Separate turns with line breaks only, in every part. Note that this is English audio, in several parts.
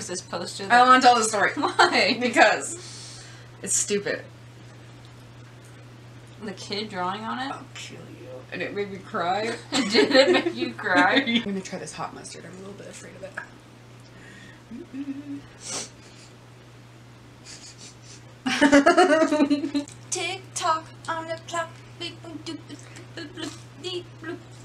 This poster.
I don't want to tell the story.
Why?
Because it's stupid.
The kid drawing on it?
I'll kill you. And it made me cry.
Did it make you cry?
I'm gonna try this hot mustard. I'm a little bit afraid of it.
Tick tock on the clock.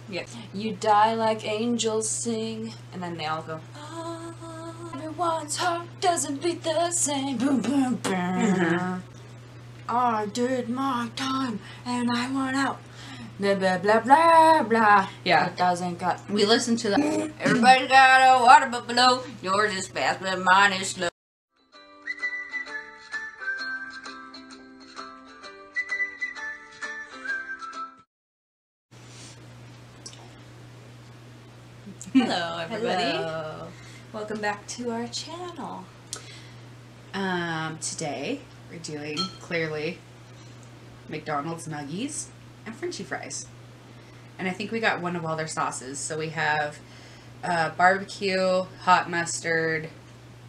Yeah. You die like angels sing. And then they all go, oh, everyone's heart doesn't beat the same. Boom, boom, boom. I did my time and I went out. Blah, blah, blah, blah, blah.
Yeah.
It doesn't got.
We listened to that.
Everybody's got a water buffalo. Yours is fast, but mine is slow. Hello, everybody.
Hello.
Welcome back to our channel.
Today we're doing clearly McDonald's nuggies and Frenchy fries. And I think we got one of all their sauces. So we have barbecue, hot mustard,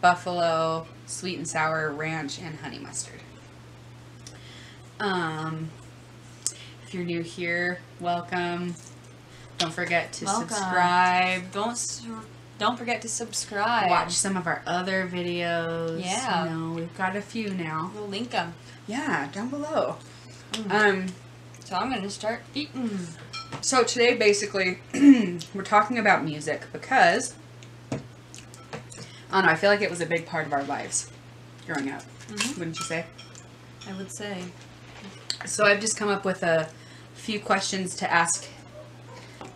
buffalo, sweet and sour, ranch, and honey mustard. If you're new here, welcome. Don't forget to subscribe.
Don't forget to subscribe.
Watch some of our other videos.
Yeah.
You know, we've got a few now.
We'll link them.
Yeah, down below.
So I'm gonna start eating.
So today, basically, we're talking about music because, I don't know, I feel like it was a big part of our lives growing up. Wouldn't you say?
I would say.
So I've just come up with a few questions to ask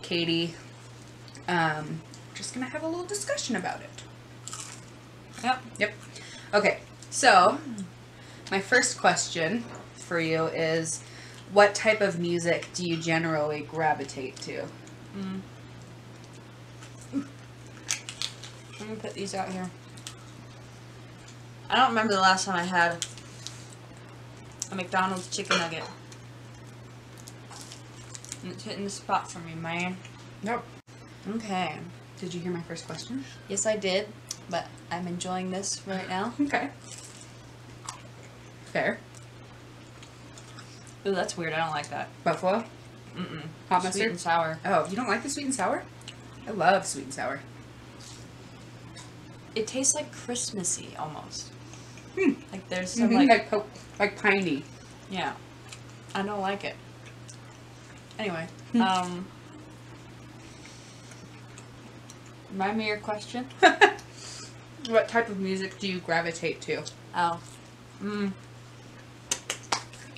Katie. Just gonna have a little discussion about it. Yep. Okay, so my first question for you is, what type of music do you generally gravitate to?
Let me put these out here. I don't remember the last time I had a McDonald's chicken nugget. And it's hitting the spot for me, man.
Nope.
Okay.
Did you hear my first question?
Yes, I did, but I'm enjoying this right now.
Okay. Fair.
Ooh, that's weird. I don't like that.
Buffalo?
Mm-mm.
Hot mustard?
Sweet and sour.
Oh, you don't like the sweet and sour? I love sweet and sour.
It tastes like Christmassy almost.
Hmm.
Like there's some like
piney.
yeah. I don't like it. Anyway, remind me your question.
What type of music do you gravitate to?
Oh.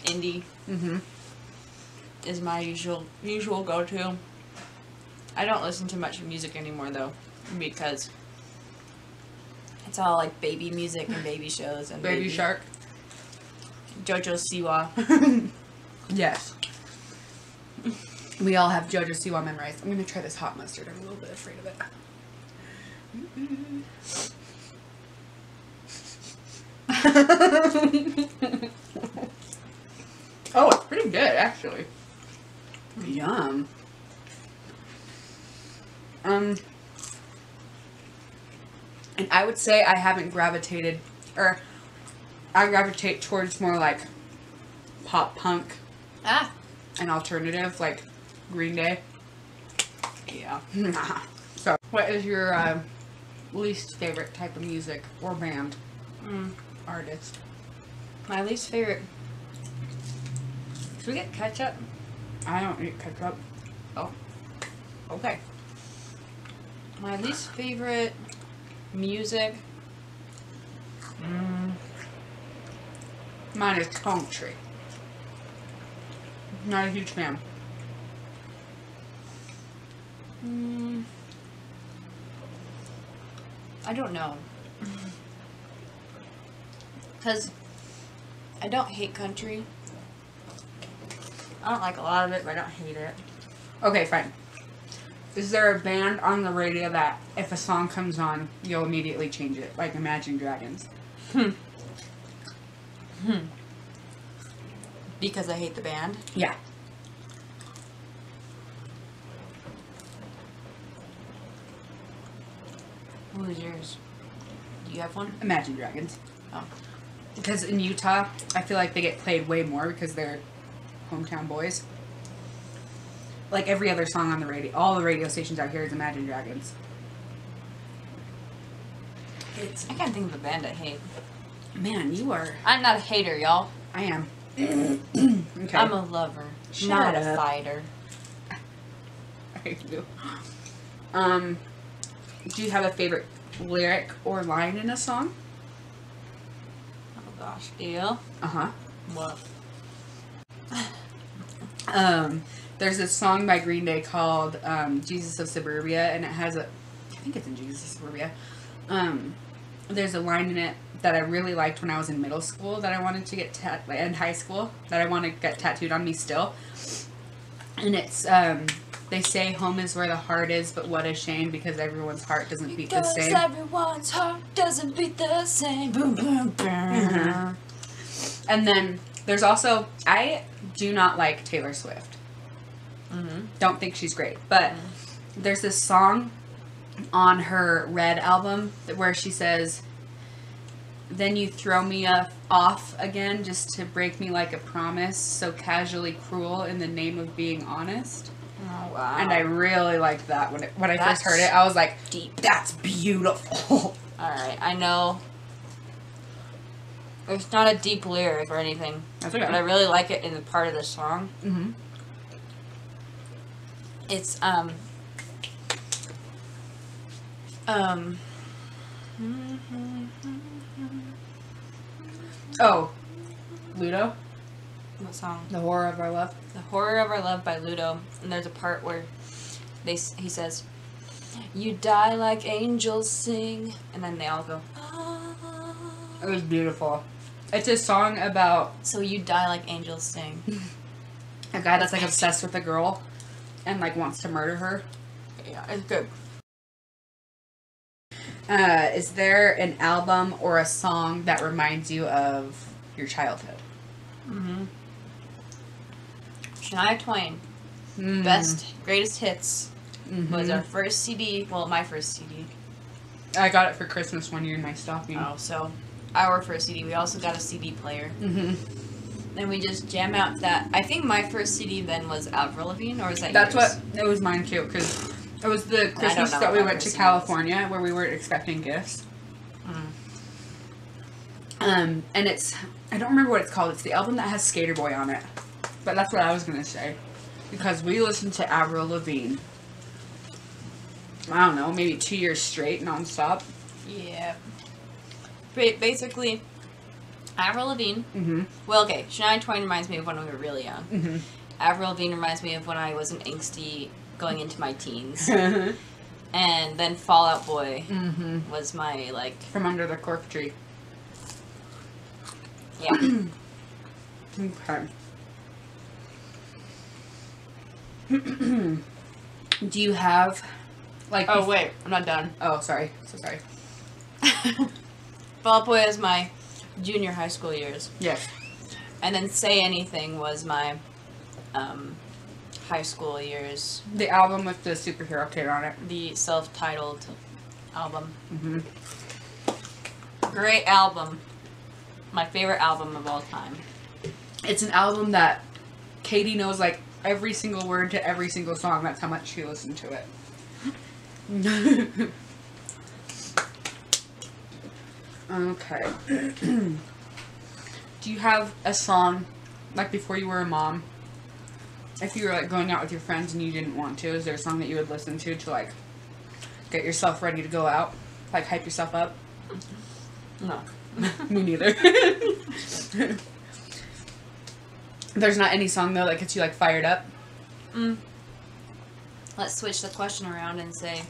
Indie. Is my usual go-to. I don't listen to much music anymore though, because it's all like baby music and baby shows and
Baby Shark.
JoJo Siwa.
Yes. We all have JoJo Siwa memorized. I'm gonna try this hot mustard. I'm a little bit afraid of it. Oh, it's pretty good, actually. Yum. And I would say I haven't gravitated, or I gravitate towards more like pop punk and alternative, like Green Day.
Yeah.
So, what is your least favorite type of music or band? Artist?
My least favorite. Should we get ketchup?
I don't eat ketchup.
Oh. Okay. My least favorite music.
Mine is country. Not a huge fan.
I don't know. Because I don't hate country. I don't like a lot of it, but I don't hate it.
Okay, fine. Is there a band on the radio that if a song comes on, you'll immediately change it? Like Imagine Dragons.
Because I hate the band?
Yeah.
Who is yours? Do you have one?
Imagine Dragons.
Oh.
Because in Utah, I feel like they get played way more because they're hometown boys. Like every other song on the radio, all the radio stations out here is Imagine Dragons.
I can't think of a band I hate.
Man, you are.
I'm not a hater, y'all.
I am. Okay.
I'm a lover,
Shut
not
up.
a fighter.
I do. Do you have a favorite lyric or line in a song?
Oh gosh, you?
Uh-huh.
What?
There's this song by Green Day called Jesus of Suburbia, and it has I think it's in Jesus of Suburbia. There's a line in it that I really liked when I was in middle school that I wanted to get and high school that I want to get tattooed on me still. And it's they say home is where the heart is, but what a shame because everyone's heart doesn't beat the same.
Everyone's heart doesn't beat the same. Boom, boom, boom.
Mm-hmm. And then there's also, I do not like Taylor Swift.
Mm-hmm.
Don't think she's great, but there's this song on her Red album where she says, "Then you throw me off again just to break me like a promise, so casually cruel in the name of being honest."
Oh, wow.
And I really liked that when I first heard it. I was like,
deep.
That's beautiful.
Alright, I know it's not a deep lyric or anything,
That's okay.
but I really like it in the part of the song.
Mm-hmm.
It's,
Oh, Ludo?
what song?
The Horror of Our Love.
The Horror of Our Love by Ludo. And there's a part where he says, "You die like angels sing," and then they all go, "Ah."
It was beautiful. It's a song about
So you die like angels sing.
a guy that's like obsessed with a girl and like wants to murder her.
Yeah, it's good.
Is there an album or a song that reminds you of your childhood?
Mm-hmm. Shania Twain,
Mm.
Best Greatest Hits,
Mm-hmm.
was our first CD. Well, my first CD.
I got it for Christmas one year in my stocking.
Oh, so our first CD. We also got a CD player.
Mm-hmm.
And we just jam out that. I think my first CD then was Avril Lavigne, or was that
That's
yours?
what it was mine too, because it was the Christmas
know
that we
what
went to
first
California where we weren't expecting gifts.
Mm.
And it's, I don't remember what it's called. It's the album that has Skater Boy on it. But that's what I was gonna say, because we listened to Avril Lavigne. I don't know, maybe 2 years straight, nonstop.
Yeah. Basically, Avril Lavigne.
Mm-hmm.
Well, okay, Shania Twain reminds me of when we were really young.
Mm-hmm.
Avril Lavigne reminds me of when I was an angsty going into my teens. And then Fall Out Boy
Mm-hmm.
was my, like...
From Under the Cork Tree.
Yeah.
Okay. Do you have, like...
Oh, wait, I'm not done.
Oh, sorry. So sorry.
Fall Out Boy is my junior high school years.
Yes.
And then Say Anything was my high school years.
The album with the superhero kid on it.
The self-titled album.
Mm-hmm.
Great album. My favorite album of all time.
It's an album that Katie knows, like, every single word to every single song. That's how much she listened to it. Okay. Do you have a song, like, before you were a mom, if you were, like, going out with your friends and you didn't want to, is there a song that you would listen to, like, get yourself ready to go out? Like, hype yourself up?
No.
Me neither. There's not any song, though, that gets you, like, fired up?
Let's switch the question around and say,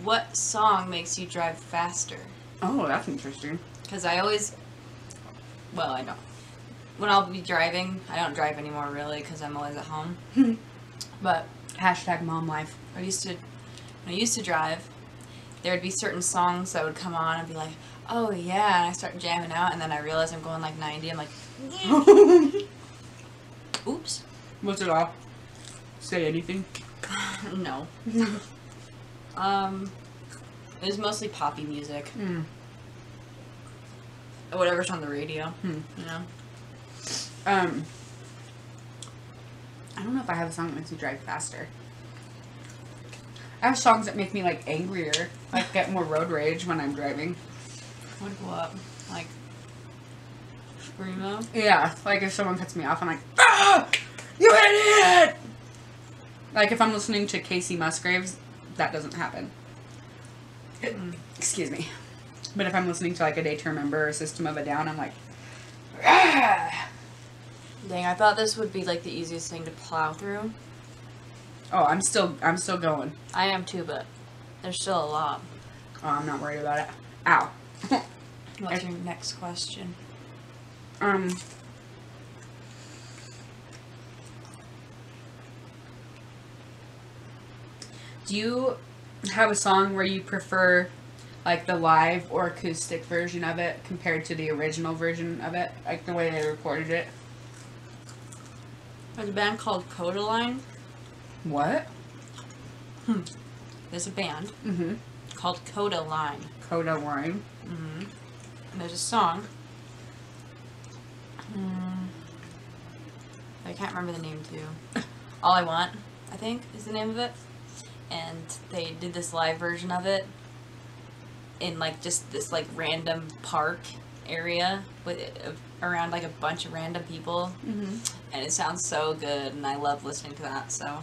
what song makes you drive faster?
Oh, that's interesting.
Because I always... Well, I don't. When I'll be driving, I don't drive anymore, really, because I'm always at home. But
Hashtag mom life.
when I used to drive, there would be certain songs that would come on and be like, oh yeah, and I start jamming out, and then I realize I'm going like 90. I'm like, oops.
What's it off? Say Anything?
No. It was mostly poppy music. whatever's on the radio. You know.
I don't know if I have a song that makes me drive faster. I have songs that make me like angrier, like get more road rage when I'm driving.
Like what? Like screamo?
Yeah, like if someone cuts me off, I'm like, ah, you idiot! Like if I'm listening to Casey Musgraves, that doesn't happen. Excuse me. But if I'm listening to like A Day to Remember or System of a Down, I'm like, ah!
Dang, I thought this would be like the easiest thing to plow through.
Oh, I'm still going.
I am too, but there's still a lot.
Oh, I'm not worried about it. Ow.
What's your next question?
Do you have a song where you prefer like the live or acoustic version of it compared to the original version of it? Like the way they recorded it?
There's a band called Codaline.
What?
There's a band
Mm-hmm.
called Codaline.
Codaline.
And there's a song. I can't remember the name too. All I Want, I think, is the name of it. And they did this live version of it in like just this like random park area with around like a bunch of random people. And it sounds so good, and I love listening to that. So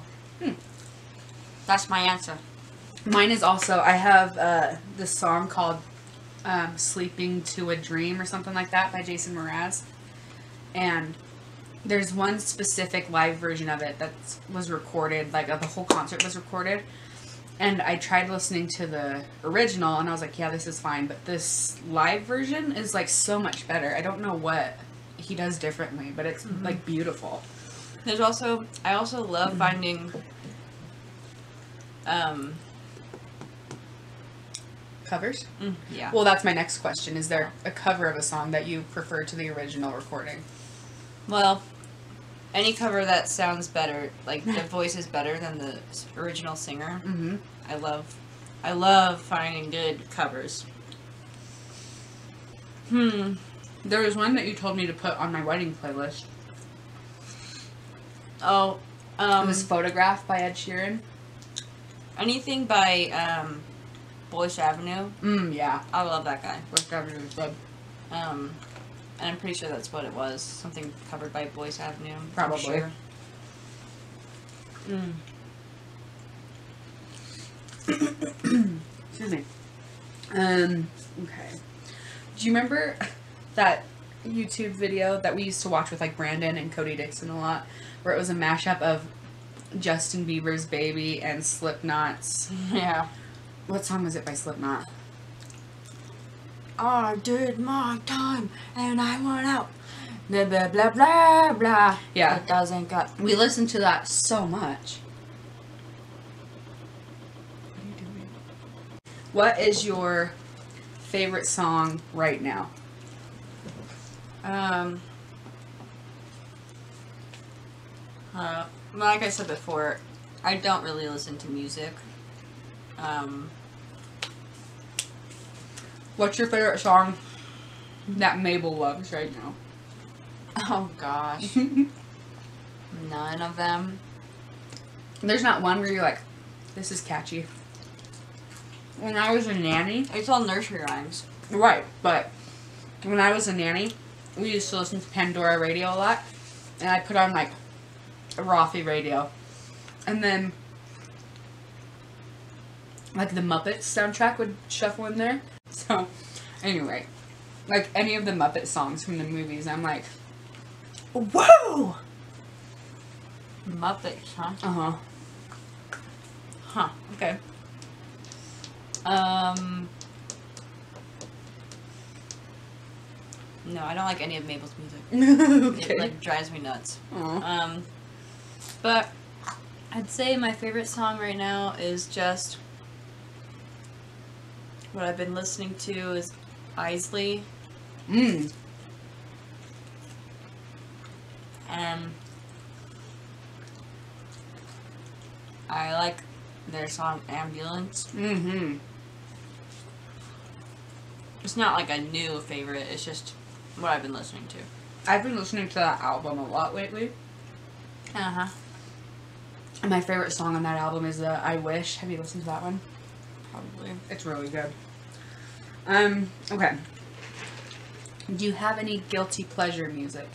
that's my answer.
Mine is also, I have this song called Sleeping to a Dream or something like that by Jason Mraz. And there's one specific live version of it that was recorded, like the whole concert was recorded. And I tried listening to the original, and I was like, yeah, this is fine. But this live version is like so much better. I don't know what he does differently, but it's like beautiful.
There's also, I also love finding
covers.
Yeah.
Well, that's my next question. Is there a cover of a song that you prefer to the original recording?
Well, any cover that sounds better, like the voice is better than the original singer. I love finding good covers.
There was one that you told me to put on my wedding playlist.
Oh,
It was Photograph by Ed Sheeran.
anything by Boyce Avenue.
Yeah.
I love that guy.
Boyce Avenue is good.
And I'm pretty sure that's what it was. Something covered by Boyce Avenue. I'm
Probably.
sure.
Excuse me. Okay. Do you remember that YouTube video that we used to watch with like Brandon and Cody Dixon a lot, where it was a mashup of Justin Bieber's Baby and Slipknot's?
Yeah.
What song was it by Slipknot?
I did my time and I went out. Blah blah blah blah blah.
Yeah.
It doesn't got.
We listened to that so much. What is your favorite song right now?
Like I said before, I don't really listen to music.
What's your favorite song that Mabel loves right now?
Oh gosh. None of them.
There's not one where you're like, this is catchy. When I was a nanny...
It's all nursery rhymes.
Right, but when I was a nanny, we used to listen to Pandora radio a lot. And I put on, like, a Rothy radio. And then, like, the Muppets soundtrack would shuffle in there. So, anyway, like, any of the Muppet songs from the movies, I'm like, whoa!
Muppets, huh?
Uh-huh.
Huh, okay. No, I don't like any of Mabel's music.
Okay.
It, like, drives me nuts.
Aw.
But I'd say my favorite song right now is just what I've been listening to is Isley. And I like their song Ambulance. It's not like a new favorite. It's just what I've been listening to.
I've been listening to that album a lot lately.
Uh-huh.
And my favorite song on that album is I Wish. Have you listened to that one?
Probably.
It's really good. Okay. Do you have any guilty pleasure music?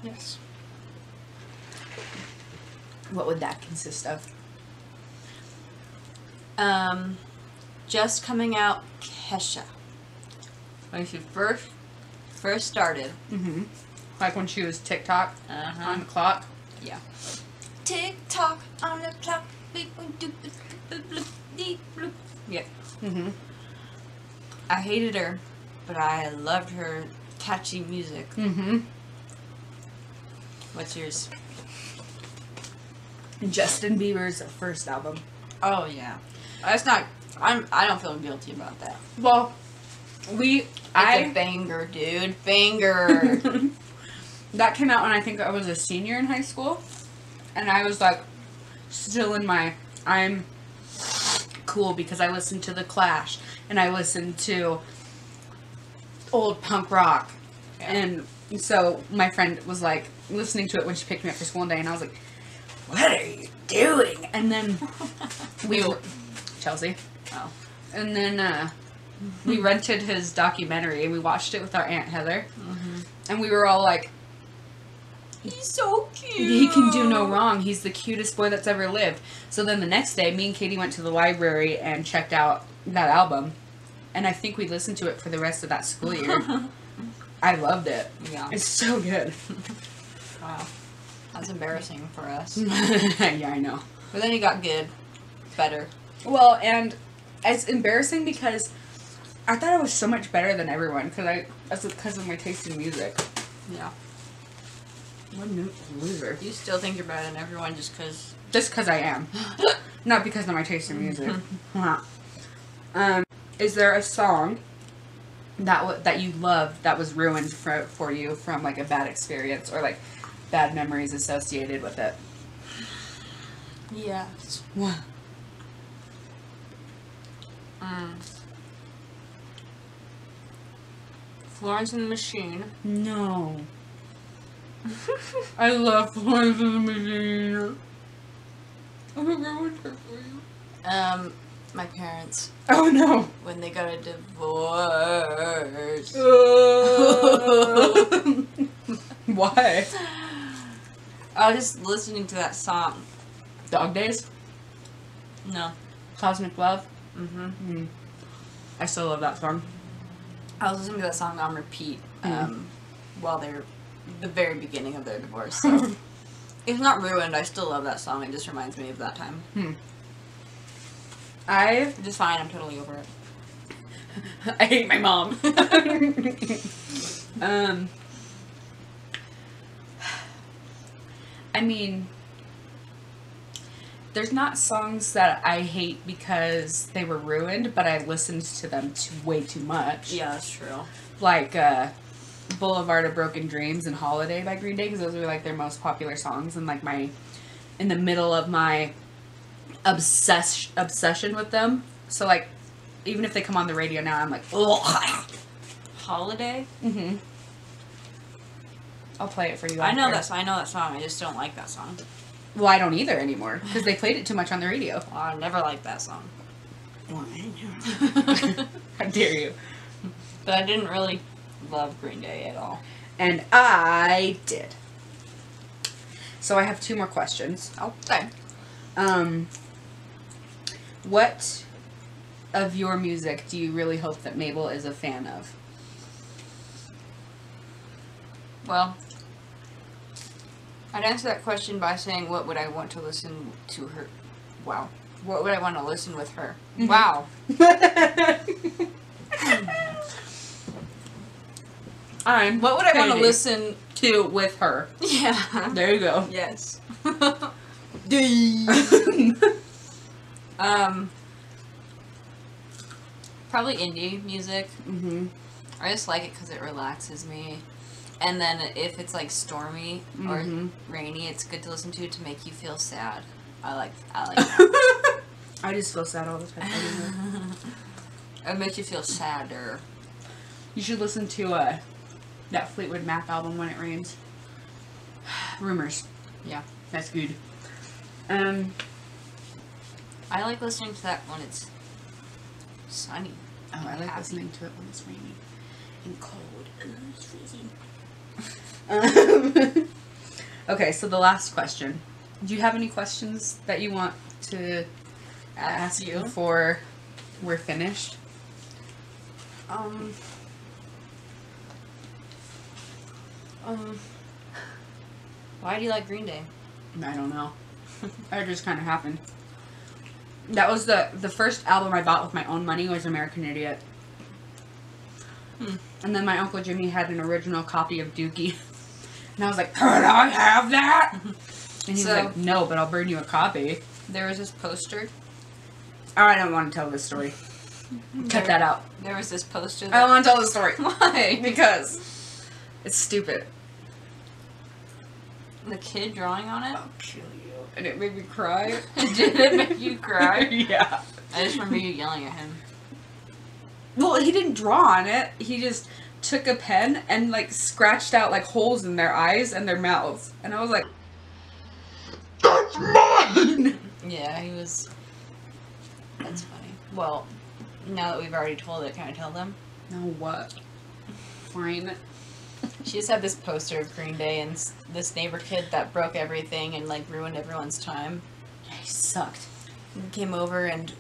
Yes.
What would that consist of?
Just coming out Kesha. When she first started.
Mm-hmm. Like when she was TikTok
Uh-huh.
on the clock?
Yeah. Tick-tock on the clock. Yeah.
Mm-hmm.
I hated her, but I loved her catchy music.
Mm-hmm.
What's yours?
Justin Bieber's first album.
Oh yeah. That's not. I don't feel guilty about that.
Well,
It's a banger, dude. Banger.
That came out when I think I was a senior in high school. And I was like, still in my, I'm cool because I listened to The Clash. And I listened to old punk rock.
Yeah.
And so my friend was like, listening to it when she picked me up for school one day. And I was like, what are you doing? And then Chelsea.
Oh.
And then we rented his documentary and we watched it with our Aunt Heather.
Mm-hmm.
And we were all like,
He's so cute.
he can do no wrong. He's the cutest boy that's ever lived. So then the next day, me and Katie went to the library and checked out that album. And I think we listened to it for the rest of that school year. I loved it.
Yeah.
It's so good.
Wow. That's embarrassing for us.
Yeah, I know.
But then he got good. Better.
Well, and it's embarrassing because I thought I was so much better than everyone because of my taste in music.
Yeah.
What a loser.
You still think you're better than everyone just because...
Just because I am. Not because of my taste in music. Is there a song that you loved that was ruined for you from like a bad experience or like bad memories associated with it?
Yes.
What?
Florence and the Machine.
No. I love Florence and the Machine. I ruined her for you.
My parents,
Oh no.
when they got a divorce.
Why?
I was just listening to that song.
Dog Days?
No.
Cosmic Love?
Mm-hmm.
I still love that song.
I was listening to that song on repeat while they're the very beginning of their divorce. So it's not ruined. I still love that song. It just reminds me of that time.
I
Just fine. I'm totally over it.
hate my mom. I mean, there's not songs that I hate because they were ruined, but I listened to them way too much.
Yeah, that's true.
Like Boulevard of Broken Dreams and Holiday by Green Day, because those were like their most popular songs, and like in the middle of my obsession with them. So like, even if they come on the radio now, I'm like, ugh.
Holiday?
Mm-hmm. I'll play it for you.
I know
after.
that. I know that song. I just don't like that song.
Well, I don't either anymore because they played it too much on the radio.
Well, I never liked that song.
How dare you?
But I didn't really love Green Day at all.
And I did. So I have 2 more questions.
Okay.
What of your music do you really hope that Mabel is a fan of?
Well, I'd answer that question by saying, what would I want to listen to her? Wow. What would I want to listen with her?
Mm-hmm.
Wow. What would I want to listen?
to with her?
Yeah.
There you go.
Yes. Probably indie music.
Mm-hmm.
I just like it because it relaxes me. And then if it's like stormy or rainy, it's good to listen to make you feel sad. I like that.
I just feel sad all the time.
It makes you feel sadder.
You should listen to that Fleetwood Mac album, When It Rains. Rumors.
Yeah.
That's good.
I like listening to that when it's sunny.
Oh, I like
happy.
listening to it when it's rainy and cold. It's freezing. Okay, so the last question. Do you have any questions that you want to ask
you
before we're finished?
Why do you like Green Day?
I don't know. It just kind of happened. That was the first album I bought with my own money was American Idiot. And then my Uncle Jimmy had an original copy of Dookie. And I was like, could I have that? And he's like, no, but I'll burn you a copy.
There was this poster.
Oh, I don't want to tell this story. Cut that out.
There was this poster.
I don't want to tell the story.
Why?
Because it's stupid.
The kid drawing on it?
I'll kill you. And it made me cry.
Did it make you cry?
Yeah.
I just remember you yelling at him.
Well, he didn't draw on it. He just took a pen and, like, scratched out, like, holes in their eyes and their mouths. And I was like, that's mine!
Yeah, he was... That's funny. Well, now that we've already told it, can I tell them?
No, what? Fine.
She just had this poster of Green Day and this neighbor kid that broke everything and, like, ruined everyone's time.
Yeah, he sucked.
He came over and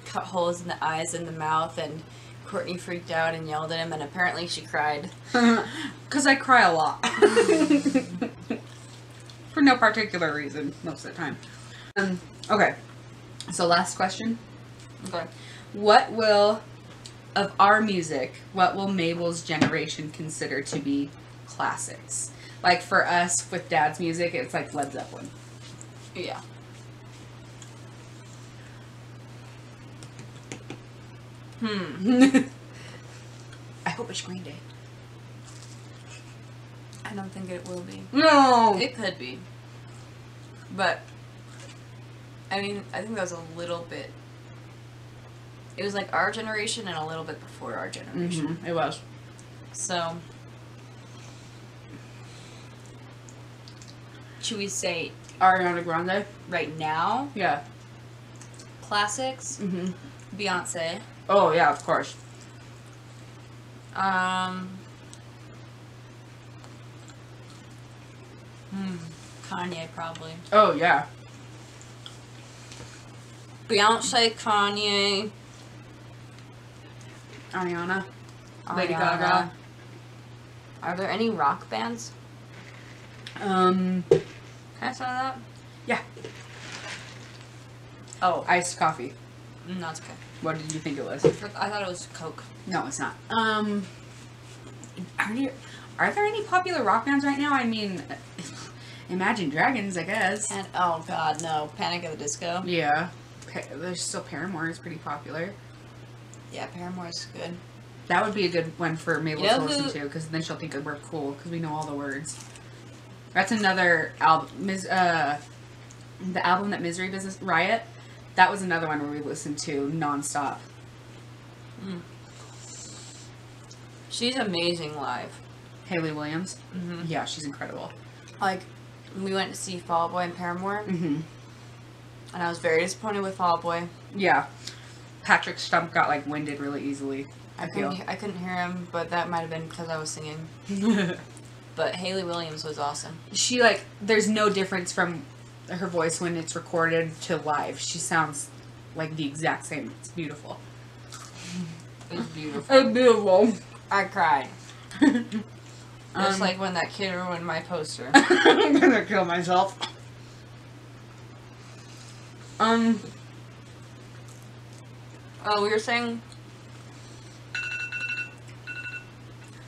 cut holes in the eyes and the mouth, and Courtney freaked out and yelled at him, and apparently she cried.
Because I cry a lot. For no particular reason, most of the time. Okay. So last question.
Okay.
What will Mabel's generation consider to be classics? Like for us, with Dad's music, it's like Led Zeppelin.
Yeah.
I hope it's Green Day.
I don't think it will be.
No!
It could be. But, I mean, I think that was a little bit... It was like our generation and a little bit before our generation.
Mm-hmm. It was.
So, should we say
Ariana Grande?
right now?
Yeah.
Classics?
Mm-hmm.
Beyonce.
Oh, yeah, of course.
Kanye, probably.
Oh, yeah.
Beyonce, Kanye.
Ariana. Lady
Ariana.
Gaga.
Are there any rock bands? Can I say that?
Yeah.
Oh,
Iced coffee.
no, it's okay.
What did you think it was?
I thought it was Coke.
No, it's not. Are there any popular rock bands right now? I mean, Imagine Dragons, I guess.
And oh god, no, Panic at the Disco.
Yeah. There's still Paramore is pretty popular.
Yeah, Paramore's good.
That would be a good one for Mabel
You know
to listen to, because then she'll think we're cool, because we know all the words. That's another album. The album that Misery Business Riot, that was another one where we listened to nonstop.
She's amazing live.
Hayley Williams?
Mm-hmm.
Yeah, she's incredible.
Like, we went to see Fall Out Boy and Paramore,
Mm-hmm.
and I was very disappointed with Fall Out Boy.
Yeah. Patrick Stump got, like, winded really easily, I feel.
I couldn't hear him, but that might have been because I was singing. But Hayley Williams was awesome.
She, like, there's no difference from her voice when it's recorded to live. She sounds like the exact same. It's beautiful.
It was beautiful.
It's beautiful.
I cried. Just like when that kid ruined my poster.
I'm gonna kill myself.
Oh, we were saying...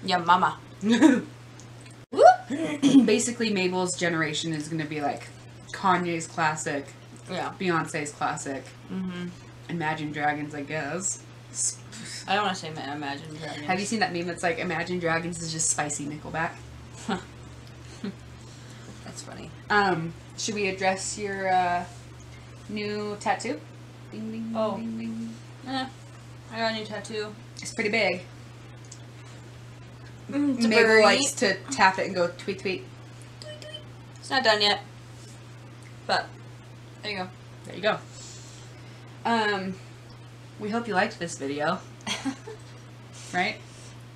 Yeah, mama.
Basically, Mabel's generation is gonna be like Kanye's classic,
Yeah.
Beyonce's classic,
Mm-hmm.
Imagine Dragons, I guess.
I don't want to say Imagine Dragons.
Have you seen that meme that's like Imagine Dragons is just spicy Nickelback?
That's funny.
Should we address your new tattoo? Ding ding
Oh.
ding ding.
I got a new tattoo.
It's pretty big. Mabel likes to tap it and go tweet, tweet.
It's not done yet. But, there you go.
There you go. We hope you liked this video. Right?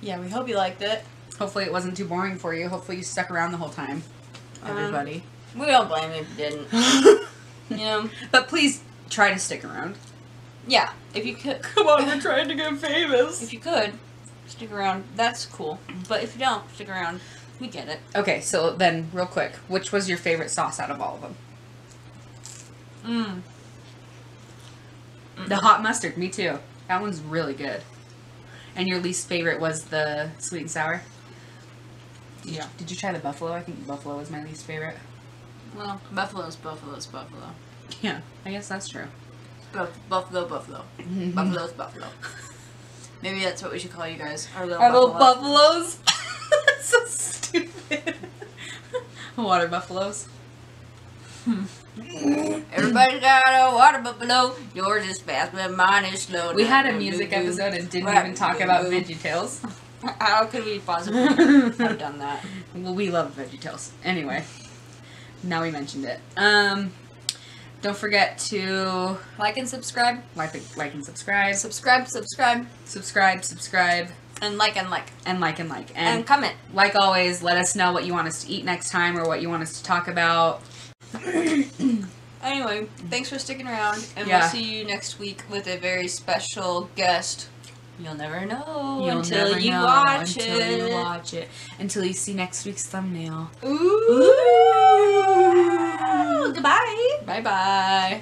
Yeah, we hope you liked it.
Hopefully it wasn't too boring for you. Hopefully you stuck around the whole time. Everybody.
We don't blame you if you didn't. You know?
But please try to stick around.
Yeah, if you could.
Come on, we're trying to get famous.
If you could, stick around. That's cool. But if you don't, stick around. We get it.
Okay, so then, real quick, which was your favorite sauce out of all of them? The hot mustard, me too. That one's really good. And your least favorite was the sweet and sour?
Yeah.
Did you try the buffalo? I think buffalo was my least favorite.
Well, buffalo.
Yeah, I guess that's true.
Buffalo. Buffalo's buffalo. Maybe that's what we should call you guys. Our
little buffaloes? That's so stupid. Water buffaloes.
Everybody got a water buffalo. Yours is fast, but mine is slow.
We had a music episode and didn't even talk about VeggieTales.
How could we possibly have done that?
Well, we love VeggieTales. Anyway, now we mentioned it. Don't forget to
like and subscribe.
Like and subscribe.
Subscribe.
Subscribe.
And like.
And
comment.
Like always, let us know what you want us to eat next time or what you want us to talk about.
Anyway, thanks for sticking around, and we'll see you next week with a very special guest. You'll never know until you watch it.
Until you see next week's thumbnail.
Ooh. Goodbye.
Bye-bye.